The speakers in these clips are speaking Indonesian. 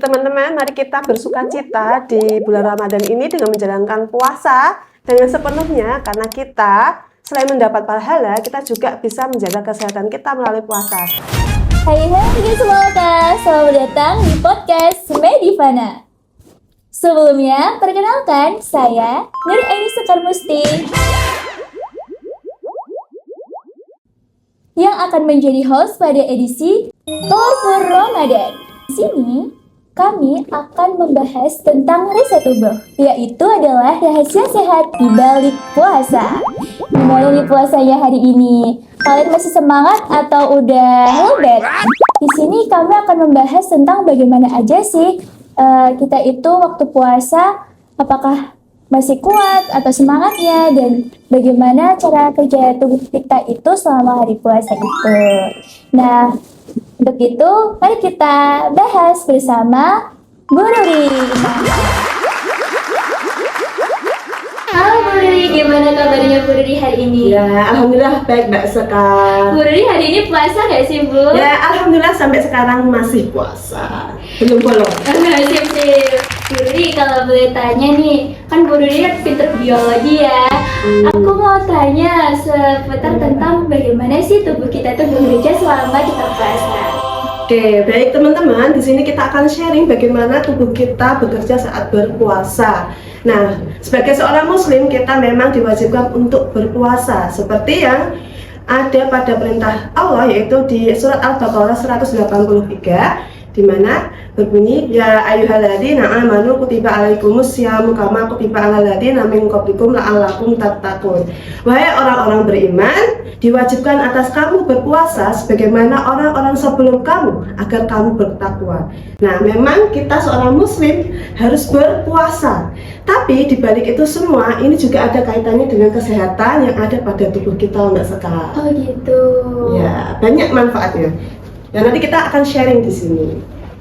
teman-teman, mari kita bersukacita di bulan Ramadan ini dengan menjalankan puasa dengan sepenuhnya, karena kita selain mendapat pahala, kita juga bisa menjaga kesehatan kita melalui puasa. Hai semuanya, selamat datang di podcast Medivana. Sebelumnya, perkenalkan saya Nur Eni Sekarmusti yang akan menjadi host pada edisi Powerful Ramadan. Di sini, kami akan membahas tentang reset tubuh, yaitu adalah rahasia sehat di balik puasa. Gimana nih puasanya hari ini? Kalian masih semangat atau udah lowbat? Di sini kami akan membahas tentang bagaimana aja sih kita itu waktu puasa, apakah masih kuat atau semangatnya, dan bagaimana cara kerja tubuh kita itu selama hari puasa itu. Nah, untuk itu mari kita bahas bersama Bu Ruri. Halo Bu Ruri, gimana kabarnya Bu Ruri hari ini? Ya, alhamdulillah baik Mbak Sekar. Bu Ruri hari ini puasa gak sih Bu? Ya, alhamdulillah sampai sekarang masih puasa. Belum bolong. Sip. Bu Ruri, kalau boleh tanya nih, kan Bu Ruri kan pinter biologi ya. Aku mau tanya seputar tentang bagaimana sih tubuh kita itu bekerja selama kita puasa. Oke, baik teman-teman, di sini kita akan sharing bagaimana tubuh kita bekerja saat berpuasa. Nah, sebagai seorang muslim, kita memang diwajibkan untuk berpuasa seperti yang ada pada perintah Allah, yaitu di surat Al-Baqarah 183, di mana berbunyi, ya ayyuhalladzina amanu kutiba alaikumus syamu kama kutiba alal ladzina min qablikum la'allakum tattaqun. Wahai orang-orang beriman, diwajibkan atas kamu berpuasa sebagaimana orang-orang sebelum kamu, agar kamu bertakwa. Nah, memang kita seorang muslim harus berpuasa. Tapi di balik itu semua, ini juga ada kaitannya dengan kesehatan yang ada pada tubuh kita, Mbak Sekar. Oh gitu. Ya, banyak manfaatnya. Ya, nanti kita akan sharing di sini.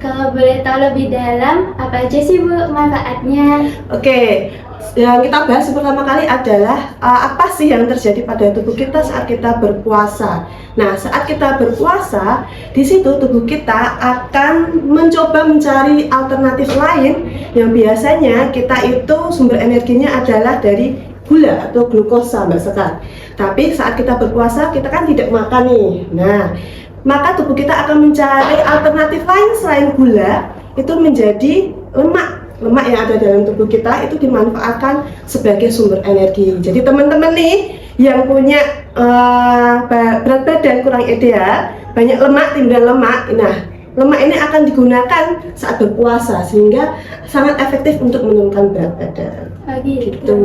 Kalau boleh tahu lebih dalam, apa aja sih Bu manfaatnya? Oke, yang kita bahas pertama kali adalah apa sih yang terjadi pada tubuh kita saat kita berpuasa. Nah, saat kita berpuasa, di situ tubuh kita akan mencoba mencari alternatif lain yang biasanya kita itu sumber energinya adalah dari gula atau glukosa, Mbak Sekar. Tapi saat kita berpuasa, kita kan tidak makan nih. Nah, maka tubuh kita akan mencari alternatif lain selain gula, itu menjadi lemak. Lemak yang ada dalam tubuh kita itu dimanfaatkan sebagai sumber energi. Jadi teman-teman nih yang punya berat badan kurang ideal, banyak lemak, timbul lemak, nah lemak ini akan digunakan saat berpuasa sehingga sangat efektif untuk menurunkan berat badan. Oh gitu.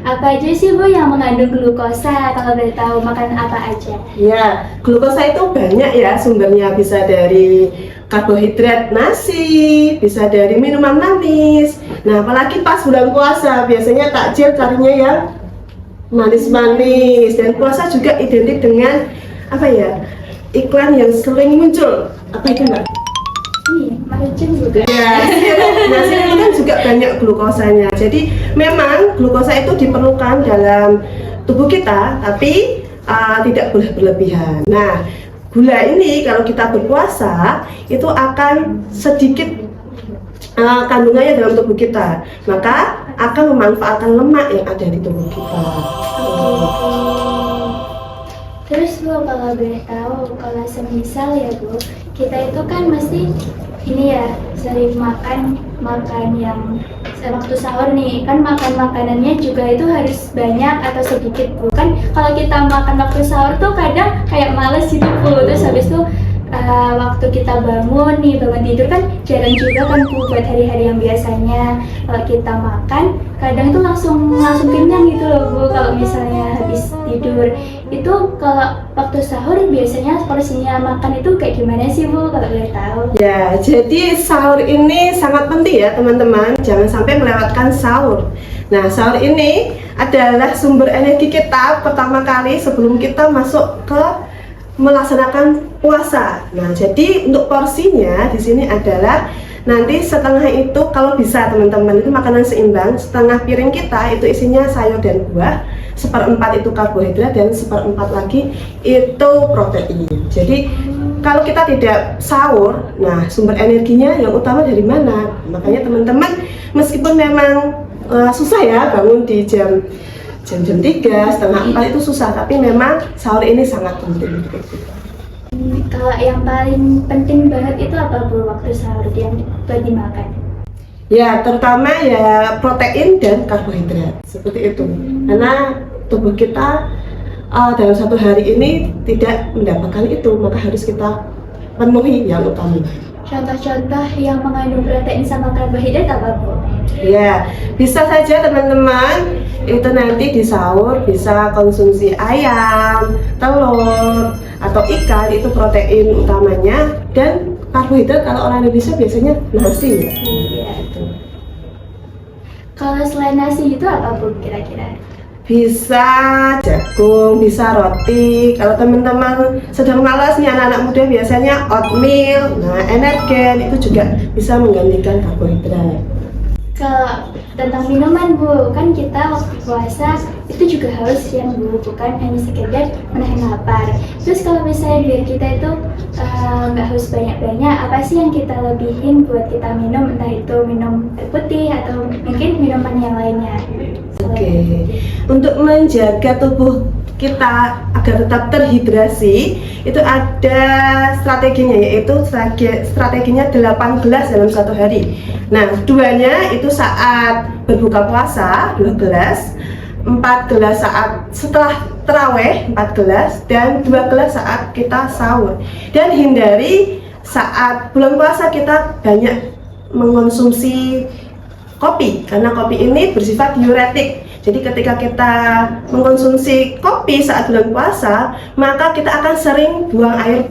Apa aja sih Bu yang mengandung glukosa? Kalau boleh tahu makan apa aja? Ya, glukosa itu banyak ya sumbernya, bisa dari karbohidrat nasi, bisa dari minuman manis. Nah, apalagi pas bulan puasa biasanya takjil carinya yang manis-manis, dan puasa juga identik dengan apa ya? Iklan yang sering muncul. Apa itu Mbak? Macam juga. Ya, nasi itu kan juga banyak glukosanya. Jadi memang glukosa itu diperlukan dalam tubuh kita, tapi tidak boleh berlebihan. Nah, gula ini kalau kita berpuasa itu akan sedikit kandungannya dalam tubuh kita, maka akan memanfaatkan lemak yang ada di tubuh kita. Terus Bu, kalau boleh tahu, kalau semisal ya Bu, kita itu kan mesti ini ya sering makan yang waktu sahur nih, kan makan makanannya juga itu harus banyak atau sedikit Bu. Kan kalau kita makan waktu sahur tuh kadang kayak males gitu Bu. Terus habis itu waktu kita bangun tidur kan jarang juga kan Bu, buat hari-hari yang biasanya kalau kita makan kadang tuh langsung kenyang gitu loh Bu. Kalau misalnya habis tidur itu, kalau waktu sahur biasanya porsinya makan itu kayak gimana sih Bu, kalau boleh tahu? Ya, jadi sahur ini sangat penting ya teman-teman, jangan sampai melewatkan sahur. Nah, sahur ini adalah sumber energi kita pertama kali sebelum kita masuk ke melaksanakan puasa. Nah, jadi untuk porsinya di sini adalah nanti setengah itu kalau bisa teman-teman itu makanan seimbang, setengah piring kita itu isinya sayur dan buah, 1/4 itu karbohidrat, dan 1/4 lagi itu protein. Jadi kalau kita tidak sahur, nah sumber energinya yang utama dari mana? Makanya teman-teman meskipun memang susah ya bangun di jam 3, setengah 4 itu susah, tapi memang sahur ini sangat penting. Kalau yang paling penting banget itu apa Bu waktu sahur yang buat dimakan? Ya, terutama ya protein dan karbohidrat seperti itu. Karena tubuh kita dalam satu hari ini tidak mendapatkan itu, maka harus kita penuhi yang utama. Contoh-contoh yang mengandung protein sama karbohidrat apa Bu? Ya, bisa saja teman-teman itu nanti di sahur bisa konsumsi ayam, telur, atau ikan, itu protein utamanya. Dan karbohidrat kalau orang Indonesia biasanya nasi ya. Iya. Kalau selain nasi itu apa Bu kira-kira? Bisa jagung, bisa roti. Kalau teman-teman sedang malas nih, anak-anak muda biasanya oatmeal, nah energen itu juga bisa menggantikan karbohidrat. Kalau tentang minuman Bu, kan kita waktu puasa itu juga harus yang Bu, bukan hanya sekedar menahan lapar. Terus kalau misalnya biar kita itu nggak harus banyak-banyak, apa sih yang kita lebihin buat kita minum, entah itu minum air putih atau mungkin minuman yang lainnya. Oke, untuk menjaga tubuh kita agar tetap terhidrasi itu ada strateginya, yaitu strateginya 8 gelas dalam satu hari. Nah, duanya itu saat berbuka puasa 2 gelas, 4 gelas saat setelah terawih 4 gelas, dan 2 gelas saat kita sahur. Dan hindari saat bulan puasa kita banyak mengonsumsi kopi, karena kopi ini bersifat diuretik. Jadi ketika kita mengkonsumsi kopi saat bulan puasa, maka kita akan sering buang air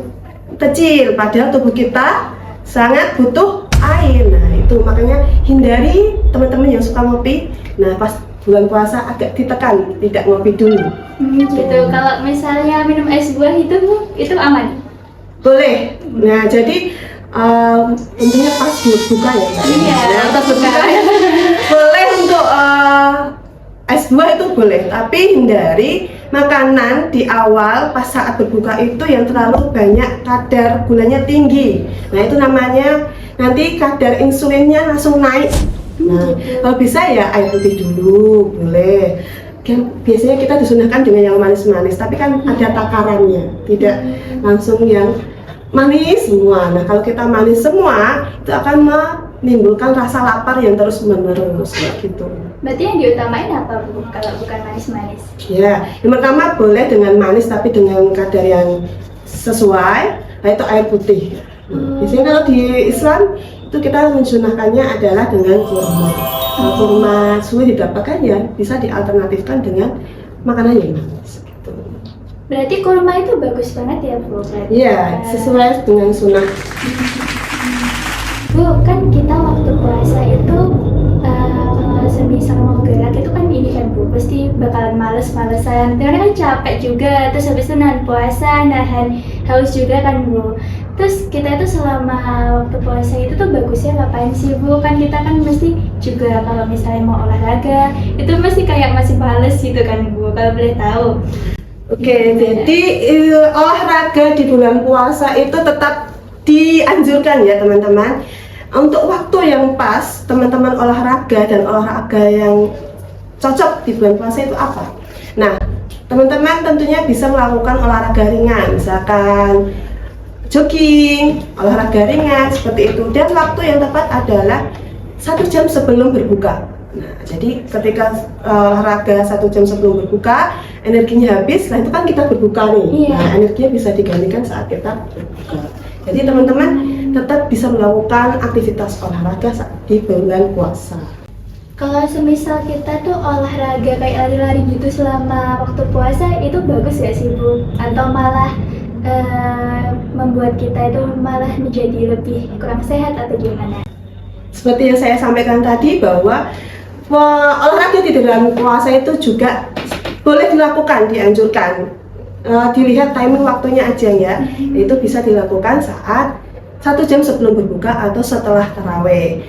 kecil, padahal tubuh kita sangat butuh air. Nah itu makanya hindari teman-teman yang suka ngopi. Nah pas bulan puasa agak ditekan, tidak ngopi dulu. Gitu. Kalau misalnya minum es buah itu Bu, itu aman? Boleh. Nah jadi tentunya pas buka ya Mbak. Iya, nah, pas buka boleh untuk es buah itu boleh, tapi hindari makanan di awal pas saat berbuka itu yang terlalu banyak kadar gulanya tinggi. Nah itu namanya nanti kadar insulinnya langsung naik. Nah kalau bisa ya air putih dulu boleh. Kan biasanya kita disunahkan dengan yang manis-manis, tapi kan ada takarannya, tidak langsung yang manis semua. Nah kalau kita manis semua itu akan menimbulkan rasa lapar yang terus menerus gitu. Berarti yang diutamain apa Bu kalau bukan manis-manis? Ya, yang pertama boleh dengan manis tapi dengan kadar yang sesuai, yaitu air putih. Biasanya kalau di Islam itu kita mensunahkannya adalah dengan kurma. Kalau kurma sulit didapatkan ya bisa dialternatifkan dengan makanan yang manis. Gitu. Berarti kurma itu bagus banget ya Bu? Iya, sesuai dengan sunnah. Bu, kan kita waktu puasa itu kalau semisal mau gerak itu kan ini kan Bu, pasti bakalan males-malesan. Karena kan capek juga, terus habis itu nahan puasa, nahan haus juga kan Bu. Terus kita itu selama waktu puasa itu tuh bagusnya ngapain sih Bu? Kan kita kan mesti juga kalau misalnya mau olahraga, itu mesti kayak masih males gitu kan Bu, kalau boleh tahu. Oke, jadi olahraga di bulan puasa itu tetap dianjurkan ya teman-teman. Untuk waktu yang pas teman-teman olahraga dan olahraga yang cocok di bulan puasa itu apa? Nah, teman-teman tentunya bisa melakukan olahraga ringan, misalkan jogging, olahraga ringan seperti itu. Dan waktu yang tepat adalah 1 jam sebelum berbuka. Nah, jadi ketika olahraga 1 jam sebelum berbuka, energinya habis, nah itu kan kita berbuka nih. Iya. Nah, energinya bisa digantikan saat kita berbuka. Jadi teman-teman tetap bisa melakukan aktivitas olahraga saat di bulan puasa. Kalau semisal kita tuh olahraga kayak lari-lari gitu selama waktu puasa itu bagus gak sih Bu? Atau malah membuat kita itu malah menjadi lebih kurang sehat atau gimana? Seperti yang saya sampaikan tadi bahwa olahraga di dalam puasa itu juga boleh dilakukan, dianjurkan. Dilihat timing waktunya aja ya. Itu bisa dilakukan saat 1 jam sebelum berbuka atau setelah taraweh.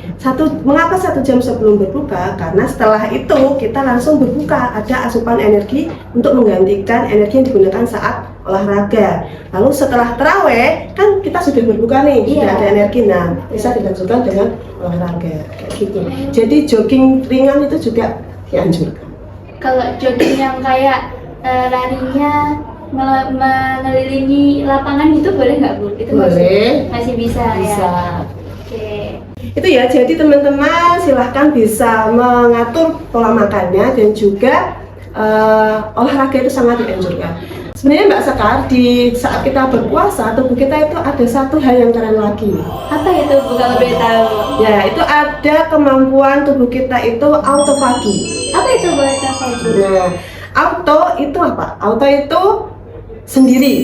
Mengapa 1 jam sebelum berbuka? Karena setelah itu kita langsung berbuka, ada asupan energi untuk menggantikan energi yang digunakan saat olahraga. Lalu setelah taraweh kan kita sudah berbuka nih, sudah ada energi, nah bisa dilanjutkan dengan olahraga kayak gitu. Jadi jogging ringan itu juga dianjurkan. Kalau jogging yang kayak larinya mengelilingi lapangan gitu boleh nggak Bu? Itu boleh. masih bisa ya? Oke. Itu ya, jadi teman-teman silahkan bisa mengatur pola makannya dan juga olahraga itu sangat dianjurkan. Sebenarnya Mbak Sekar, di saat kita berpuasa, tubuh kita itu ada satu hal yang keren lagi. Apa itu Bu kalau boleh tahu? Ya, itu ada kemampuan tubuh kita itu autofagi. Apa itu boleh tahu? Nah, auto itu apa? Auto itu sendiri,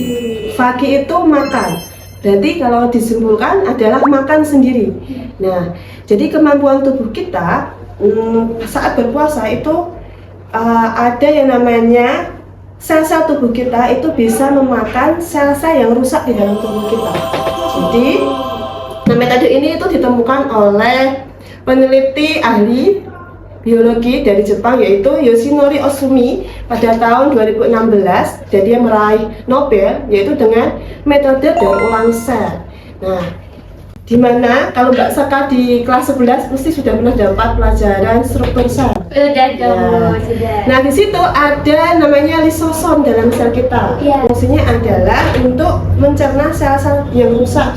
fagi itu makan. Berarti kalau disimpulkan adalah makan sendiri. Nah, jadi kemampuan tubuh kita saat berpuasa itu ada yang namanya sel-sel tubuh kita itu bisa memakan sel-sel yang rusak di dalam tubuh kita. Jadi, nah metode ini itu ditemukan oleh peneliti ahli biologi dari Jepang yaitu Yoshinori Osumi pada tahun 2016, dan dia meraih Nobel yaitu dengan metode daur ulang sel. Nah, dimana kalau Mbak Sekar di kelas 11 mesti sudah pernah dapat pelajaran struktur sel. Sudah dong, sudah. Nah, di situ ada namanya lisosom dalam sel kita. Fungsinya adalah untuk mencerna sel-sel yang rusak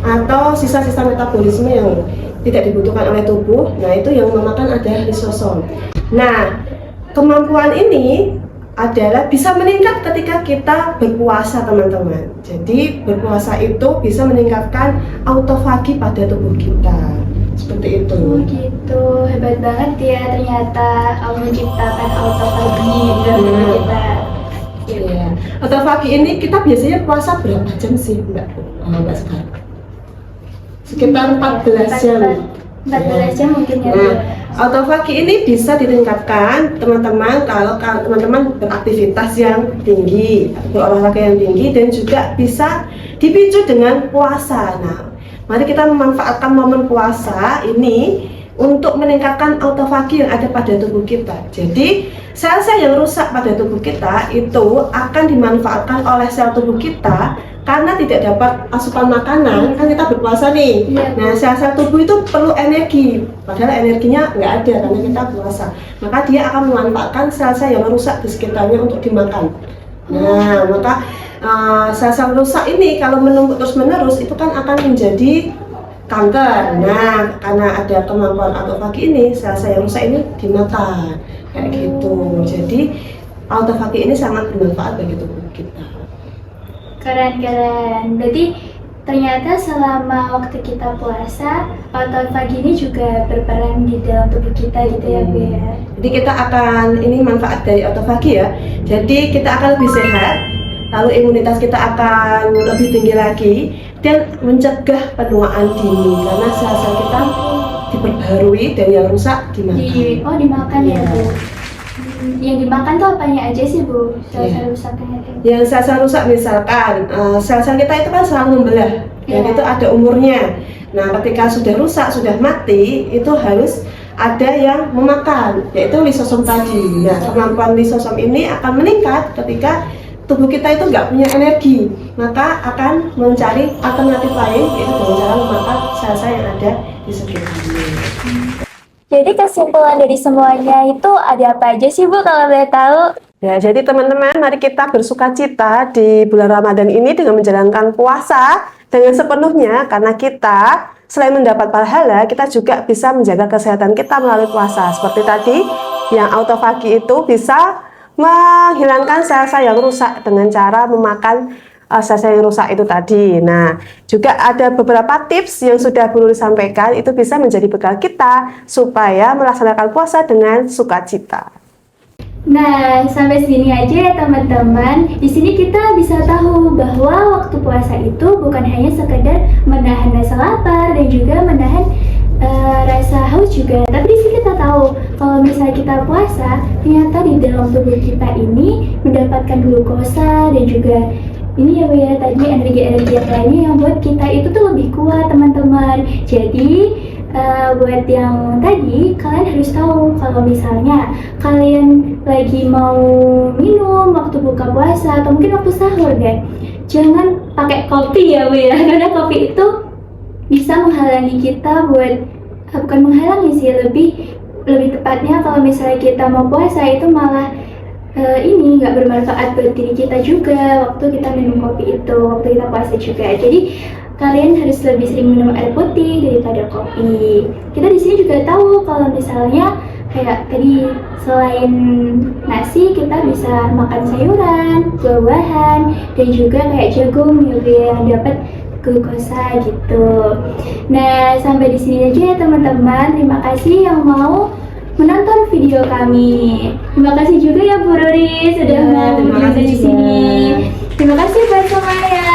atau sisa-sisa metabolisme yang tidak dibutuhkan oleh tubuh. Nah, itu yang memakan adalah lisosom. Nah, kemampuan ini adalah bisa meningkat ketika kita berpuasa, teman-teman. Jadi berpuasa itu bisa meningkatkan autofagi pada tubuh kita. Seperti itu. Oh gitu, hebat banget ya ternyata Allah menciptakan autofagi di dalam tubuh kita. Iya. Autofagi ini kita biasanya puasa berapa jam sih, Mbak Sekar? Sekitar 14 jam. 14 jam mungkin ya. Nah, autofagi ini bisa ditingkatkan teman-teman kalau teman-teman beraktivitas yang tinggi, berolahraga yang tinggi, dan juga bisa dipicu dengan puasa. Nah, mari kita memanfaatkan momen puasa ini untuk meningkatkan autofagi yang ada pada tubuh kita. Jadi, sel-sel yang rusak pada tubuh kita itu akan dimanfaatkan oleh sel tubuh kita karena tidak dapat asupan makanan. Kan kita berpuasa nih. Nah, sel-sel tubuh itu perlu energi, padahal energinya nggak ada karena kita puasa. Maka dia akan memanfaatkan sel-sel yang rusak di sekitarnya untuk dimakan. Nah, maka sel-sel rusak ini kalau menumpuk terus-menerus itu kan akan menjadi kanker. Nah, karena ada kemampuan autofagi ini, sel-sel yang rusak ini dimakan kayak gitu. Jadi autofagi ini sangat bermanfaat bagi tubuh kita. Keren. Berarti ternyata selama waktu kita puasa, autofagi ini juga berperan di dalam tubuh kita gitu ya Bu ya. Jadi kita akan, ini manfaat dari autofagi ya. Jadi kita akan lebih sehat, lalu imunitas kita akan lebih tinggi lagi, dan mencegah penuaan dini karena sel-sel kita diperbarui dan yang rusak dimakan. Dimakan ya Bu. Yang dimakan tuh apanya aja sih Bu? Sel-sel rusaknya itu? Yang sel-sel rusak misalkan sel-sel kita itu kan selalu membelah dan itu ada umurnya. Nah, ketika sudah rusak, sudah mati, itu harus ada yang memakan, yaitu lisosom tadi. Nah, kemampuan lisosom ini akan meningkat ketika tubuh kita itu nggak punya energi, maka akan mencari alternatif lain, yaitu dengan cara memakan sel-sel yang ada di sekitarnya. Jadi kesimpulan dari semuanya itu ada apa aja sih Bu kalau boleh tahu? Ya, jadi teman-teman, mari kita bersukacita di bulan Ramadan ini dengan menjalankan puasa dengan sepenuhnya, karena kita selain mendapat pahala, kita juga bisa menjaga kesehatan kita melalui puasa. Seperti tadi, yang autofagi itu bisa menghilangkan sel-sel yang rusak dengan cara memakan sel-sel yang rusak itu tadi. Nah, juga ada beberapa tips yang sudah Bu Luli sampaikan, itu bisa menjadi bekal kita supaya melaksanakan puasa dengan sukacita. Nah, sampai segini aja ya teman-teman. Di sini kita bisa tahu bahwa waktu puasa itu bukan hanya sekedar menahan rasa lapar dan juga menahan rasa haus juga. Tapi di sini kita tahu kalau misalnya kita puasa, ternyata di dalam tubuh kita ini mendapatkan glukosa dan juga ini ya Bu ya, tadi energi-energi yang lainnya yang buat kita itu tuh lebih kuat teman-teman. Jadi buat yang tadi, kalian harus tahu kalau misalnya kalian lagi mau minum waktu buka puasa atau mungkin waktu sahur deh, jangan pakai kopi ya Bu ya, karena kopi itu bisa menghalangi kita buat bukan menghalangi sih, lebih tepatnya kalau misalnya kita mau puasa itu malah ini nggak bermanfaat buat diri kita juga waktu kita minum kopi itu, waktu kita puasa juga. Jadi kalian harus lebih sering minum air putih daripada kopi. Kita di sini juga tahu kalau misalnya kayak tadi selain nasi kita bisa makan sayuran, buah-buahan, dan juga kayak jagung yang dapat glukosa gitu. Nah, sampai di sini aja ya teman-teman. Terima kasih yang mau menonton video kami. Terima kasih juga ya Bu Rori sudah mau terima kasih di juga. sini. Terima kasih buat semuanya.